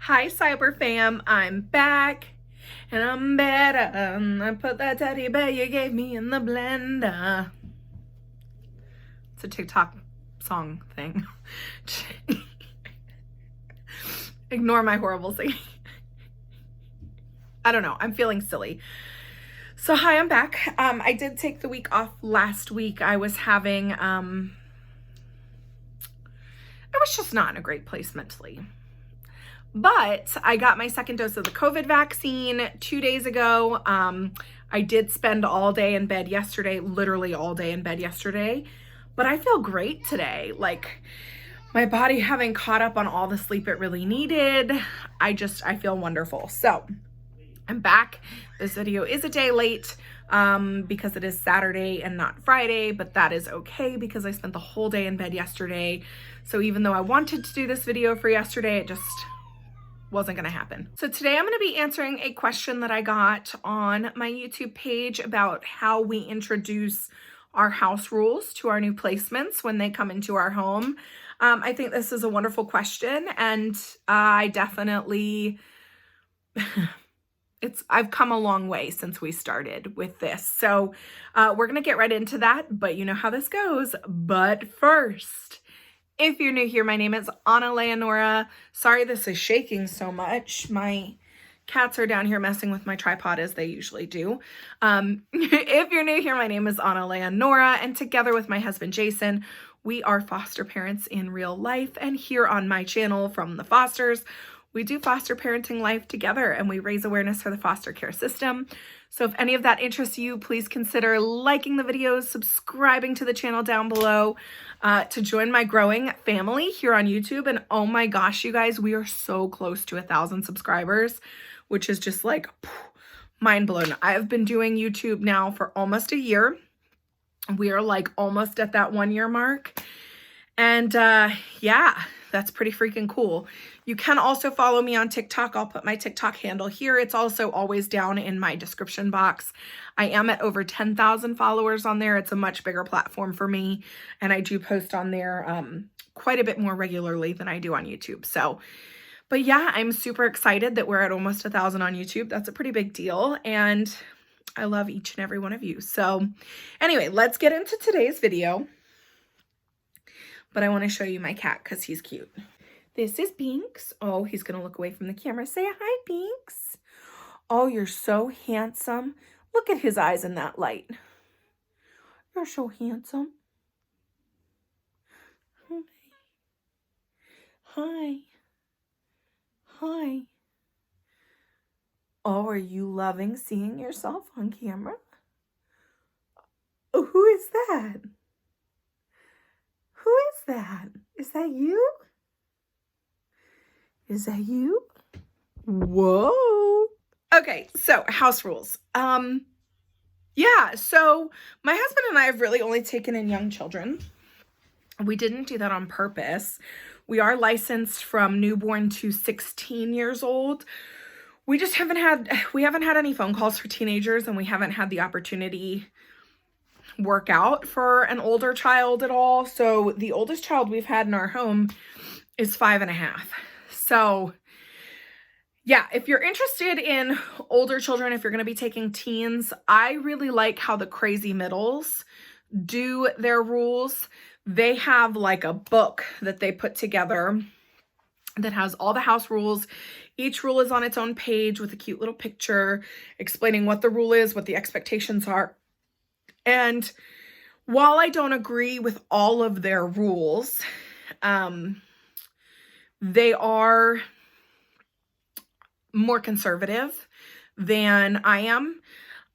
Hi Cyber Fam, I'm back and I'm better. I put that teddy bear you gave me in the blender. It's a TikTok song thing. Ignore my horrible singing. I don't know, I'm feeling silly. So hi, I'm back. I did take the week off last week. I was having, I was just not in a great place mentally. But I got my second dose of the COVID vaccine 2 days ago. I did spend all day in bed yesterday, literally all day in bed yesterday, but I feel great today. Like my body having caught up on all the sleep it really needed. I feel wonderful. So I'm back. This video is a day late because it is Saturday and not Friday, but that is okay because I spent the whole day in bed yesterday. So even though I wanted to do this video for yesterday, it just wasn't gonna happen. So today I'm gonna be answering a question that I got on my YouTube page about how we introduce our house rules to our new placements when they come into our home. I think this is a wonderful question, and I definitely, I've come a long way since we started with this. So we're gonna get right into that, but you know how this goes. But first, if you're new here, my name is Anna Leonora. Sorry this is shaking so much. My cats are down here messing with my tripod as they usually do. If you're new here, my name is Anna Leonora, and together with my husband Jason, we are foster parents in real life. And here on my channel, From the Fosters, we do foster parenting life together and we raise awareness for the foster care system. So if any of that interests you, please consider liking the videos, subscribing to the channel down below to join my growing family here on YouTube. And oh my gosh, you guys, we are so close to 1,000 subscribers, which is just like mind blown. I've been doing YouTube now for almost a year. We are like almost at that 1 year mark. And yeah, that's pretty freaking cool. You can also follow me on TikTok. I'll put my TikTok handle here. It's also always down in my description box. I am at over 10,000 followers on there. It's a much bigger platform for me. And I do post on there quite a bit more regularly than I do on YouTube. So, but yeah, I'm super excited that we're at almost 1,000 on YouTube. That's a pretty big deal. And I love each and every one of you. So anyway, let's get into today's video. But I want to show you my cat because he's cute. This is Binks. Oh, he's going to look away from the camera. Say hi, Binks. Oh, you're so handsome. Look at his eyes in that light. You're so handsome. Hi. Hi. Oh, are you loving seeing yourself on camera? Oh, who is that? Who is that? Is that you? Is that you? Whoa. Okay, so house rules. Yeah, so my husband and I have really only taken in young children. We didn't do that on purpose. We are licensed from newborn to 16 years old. We just haven't had any phone calls for teenagers, and we haven't had the opportunity work out for an older child at all. So the oldest child we've had in our home is 5.5. So yeah, if you're interested in older children, if you're going to be taking teens, I really like how the Crazy Middles do their rules. They have like a book that they put together that has all the house rules. Each rule is on its own page with a cute little picture explaining what the rule is, what the expectations are. And while I don't agree with all of their rules, they are more conservative than I am.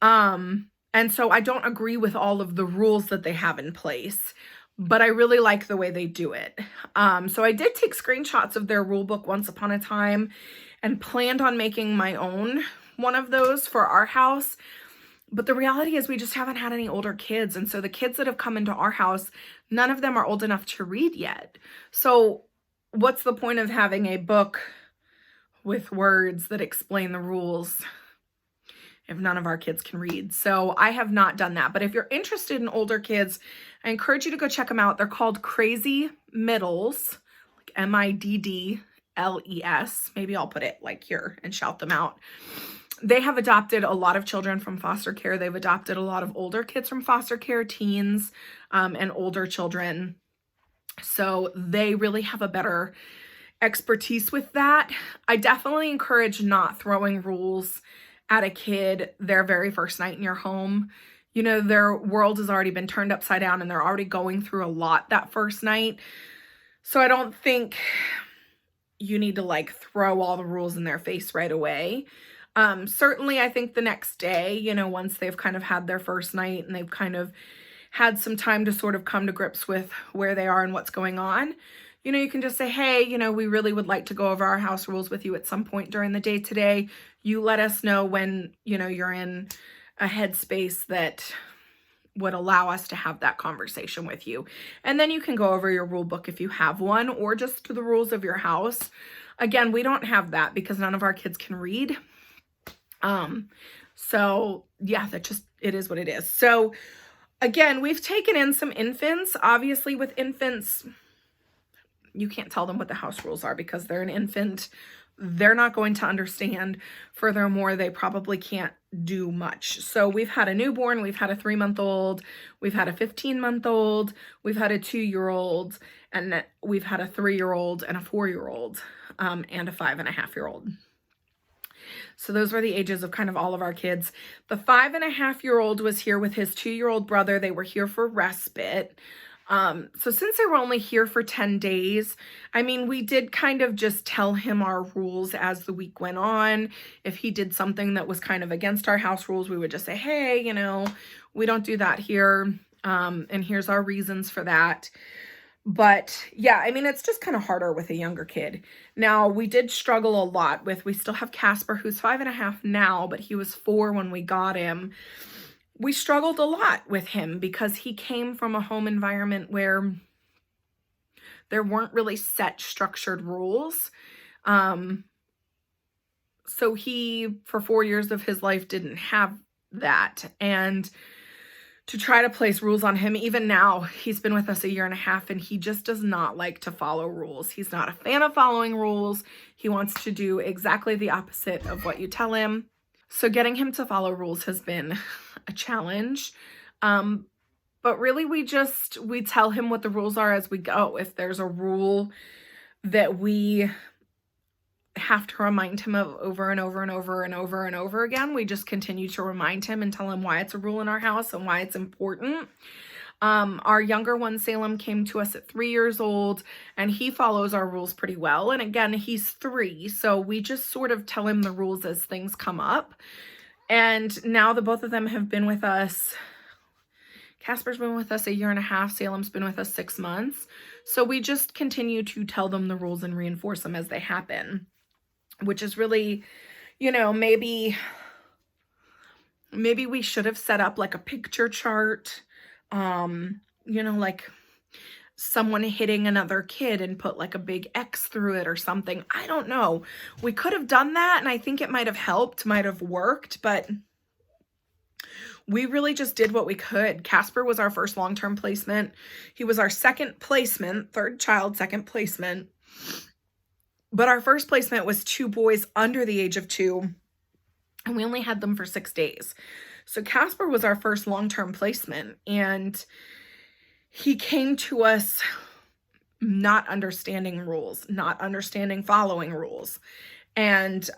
And so I don't agree with all of the rules that they have in place, but I really like the way they do it. So I did take screenshots of their rule book once upon a time and planned on making my own one of those for our house. But the reality is we just haven't had any older kids. And so the kids that have come into our house, none of them are old enough to read yet. So what's the point of having a book with words that explain the rules if none of our kids can read? So I have not done that. But if you're interested in older kids, I encourage you to go check them out. They're called Crazy Middles, like MIDD LES. Maybe I'll put it like here and shout them out. They have adopted a lot of children from foster care. They've adopted a lot of older kids from foster care, teens, and older children. So they really have a better expertise with that. I definitely encourage not throwing rules at a kid their very first night in your home. You know, their world has already been turned upside down and they're already going through a lot that first night. So I don't think you need to like throw all the rules in their face right away. Certainly I think the next day, you know, once they've kind of had their first night and they've kind of had some time to sort of come to grips with where they are and what's going on, you know, you can just say, hey, you know, we really would like to go over our house rules with you at some point during the day today. You let us know when, you know, you're in a headspace that would allow us to have that conversation with you. And then you can go over your rule book if you have one, or just the rules of your house. Again, we don't have that because none of our kids can read. So yeah, it is what it is. So again, we've taken in some infants. Obviously with infants, you can't tell them what the house rules are because they're an infant. They're not going to understand. Furthermore, they probably can't do much. So we've had a newborn, we've had a 3-month-old, we've had a 15-month-old, we've had a 2-year-old, and we've had a 3-year-old and a 4-year-old, and a 5.5-year-old. So those were the ages of kind of all of our kids. The 5.5-year-old was here with his 2-year-old brother. They were here for respite. So since they were only here for 10 days, I mean, we did kind of just tell him our rules as the week went on. If he did something that was kind of against our house rules, we would just say, hey, you know, we don't do that here. And here's our reasons for that. But yeah, I mean, it's just kind of harder with a younger kid. Now, we did struggle a lot with, we still have Casper, who's 5.5 now, but he was 4 when we got him. We struggled a lot with him because he came from a home environment where there weren't really set structured rules. So he, for 4 years of his life, didn't have that. And to try to place rules on him, even now, he's been with us 1.5 years and he just does not like to follow rules. He's not a fan of following rules. He wants to do exactly the opposite of what you tell him. So getting him to follow rules has been a challenge. But really we tell him what the rules are as we go. If there's a rule that we have to remind him of over and over and over and over and over again, we just continue to remind him and tell him why it's a rule in our house and why it's important. Our younger one, Salem, came to us at 3 years old and he follows our rules pretty well. And again, he's 3. So we just sort of tell him the rules as things come up. And now the both of them have been with us. Casper's been with us 1.5 years. Salem's been with us 6 months. So we just continue to tell them the rules and reinforce them as they happen, which is really, you know, maybe we should have set up like a picture chart, you know, like someone hitting another kid and put like a big X through it or something. I don't know. We could have done that and I think it might have helped, might have worked, but we really just did what we could. Casper was our first long-term placement. He was our second placement, third child, second placement. But our first placement was 2 boys under the age of 2, and we only had them for 6 days. So Casper was our first long-term placement, and he came to us not understanding rules, not understanding following rules, and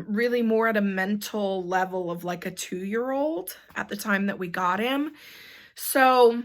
really more at a mental level of like a 2-year-old at the time that we got him. So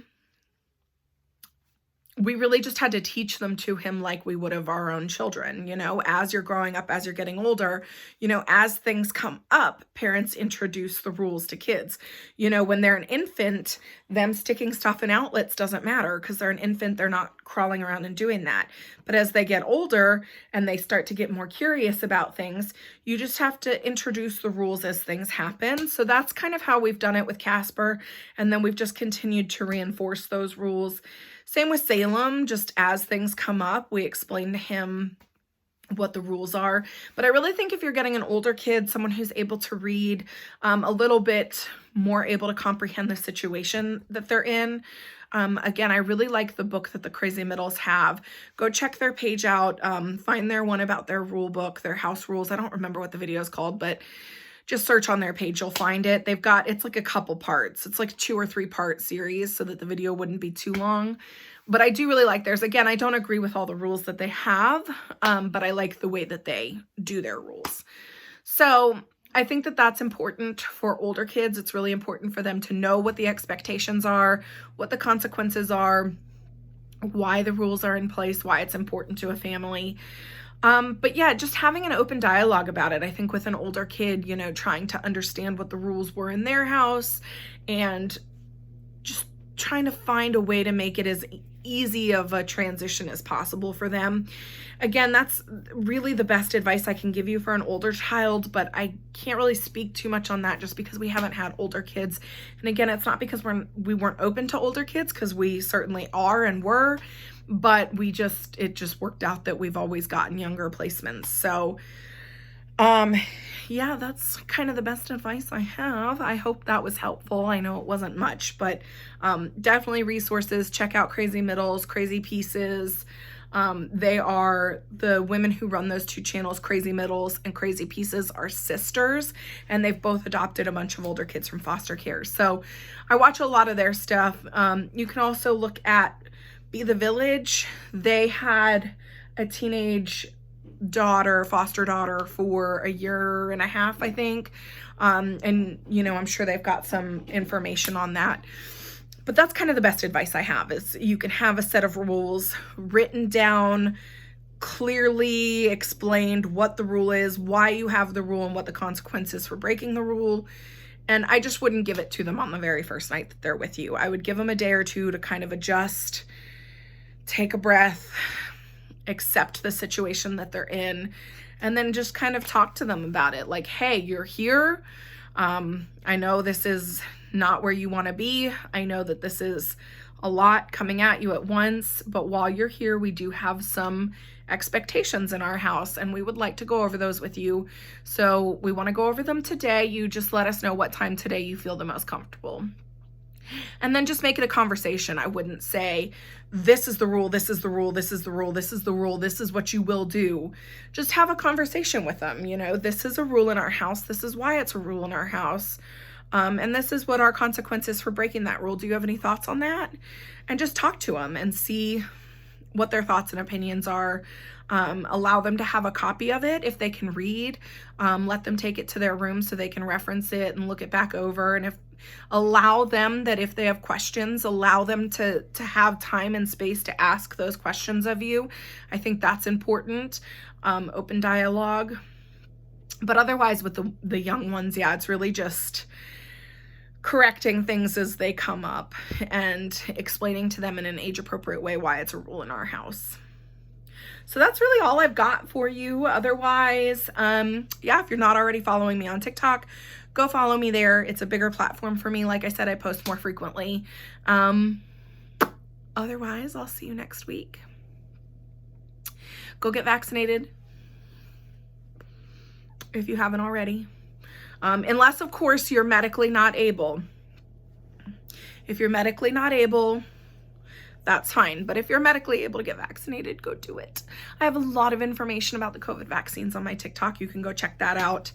we really just had to teach them to him like we would have our own children, you know, as you're growing up, as you're getting older, you know, as things come up, parents introduce the rules to kids. You know, when they're an infant, them sticking stuff in outlets doesn't matter because they're an infant, they're not crawling around and doing that. But as they get older and they start to get more curious about things, you just have to introduce the rules as things happen. So that's kind of how we've done it with Casper. And then we've just continued to reinforce those rules. Same with Salem, just as things come up, we explain to him what the rules are. But I really think if you're getting an older kid, someone who's able to read, a little bit more able to comprehend the situation that they're in. Again, I really like the book that the Crazy Middles have. Go check their page out, find their one about their rule book, their house rules. I don't remember what the video is called, but just search on their page, you'll find it. They've got, it's like a couple parts. It's like a 2 or 3 part series so that the video wouldn't be too long. But I do really like theirs. Again, I don't agree with all the rules that they have, but I like the way that they do their rules. So I think that that's important for older kids. It's really important for them to know what the expectations are, what the consequences are, why the rules are in place, why it's important to a family. But yeah, just having an open dialogue about it. I think with an older kid, you know, trying to understand what the rules were in their house and just trying to find a way to make it as easy of a transition as possible for them. Again, that's really the best advice I can give you for an older child, but I can't really speak too much on that just because we haven't had older kids. And again, it's not because we weren't open to older kids, because we certainly are and were, but it just worked out that we've always gotten younger placements. So yeah, that's kind of the best advice I have. I hope that was helpful. I know it wasn't much, but definitely resources. Check out Crazy Middles, Crazy Pieces. They are the women who run those 2 channels, Crazy Middles and Crazy Pieces, are sisters, and they've both adopted a bunch of older kids from foster care. So I watch a lot of their stuff. You can also look at Be the Village. They had a teenage foster daughter for a year and a half, I think. And you know, I'm sure they've got some information on that. But that's kind of the best advice I have, is you can have a set of rules written down, clearly explained what the rule is, why you have the rule, and what the consequences for breaking the rule. And I just wouldn't give it to them on the very first night that they're with you. I would give them a day or two to kind of adjust, take a breath, accept the situation that they're in, and then just kind of talk to them about it. Like, hey, you're here. I know this is not where you want to be. I know that this is a lot coming at you at once, but while you're here, we do have some expectations in our house, and we would like to go over those with you. So we want to go over them today. You just let us know what time today you feel the most comfortable. And then just make it a conversation. I wouldn't say, this is the rule, this is the rule, this is the rule, this is the rule, this is what you will do. Just have a conversation with them. You know, this is a rule in our house. This is why it's a rule in our house. And this is what our consequences for breaking that rule. Do you have any thoughts on that? And just talk to them and see what their thoughts and opinions are. Allow them to have a copy of it if they can read. Let them take it to their room so they can reference it and look it back over. And allow them that if they have questions, allow them to have time and space to ask those questions of you. I think that's important. Open dialogue. But otherwise with the young ones, yeah, it's really just correcting things as they come up and explaining to them in an age-appropriate way why it's a rule in our house. So that's really all I've got for you. Otherwise, yeah, if you're not already following me on TikTok, go follow me there. It's a bigger platform for me. Like I said, I post more frequently. Otherwise, I'll see you next week. Go get vaccinated if you haven't already. Unless, of course, you're medically not able. If you're medically not able, that's fine. But if you're medically able to get vaccinated, go do it. I have a lot of information about the COVID vaccines on my TikTok. You can go check that out.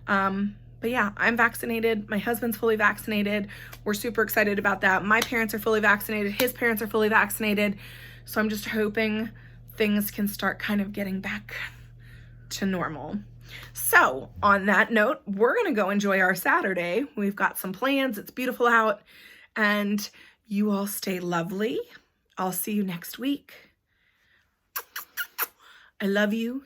But yeah, I'm vaccinated. My husband's fully vaccinated. We're super excited about that. My parents are fully vaccinated. His parents are fully vaccinated. So I'm just hoping things can start kind of getting back to normal. So on that note, we're going to go enjoy our Saturday. We've got some plans. It's beautiful out, and you all stay lovely. I'll see you next week. I love you.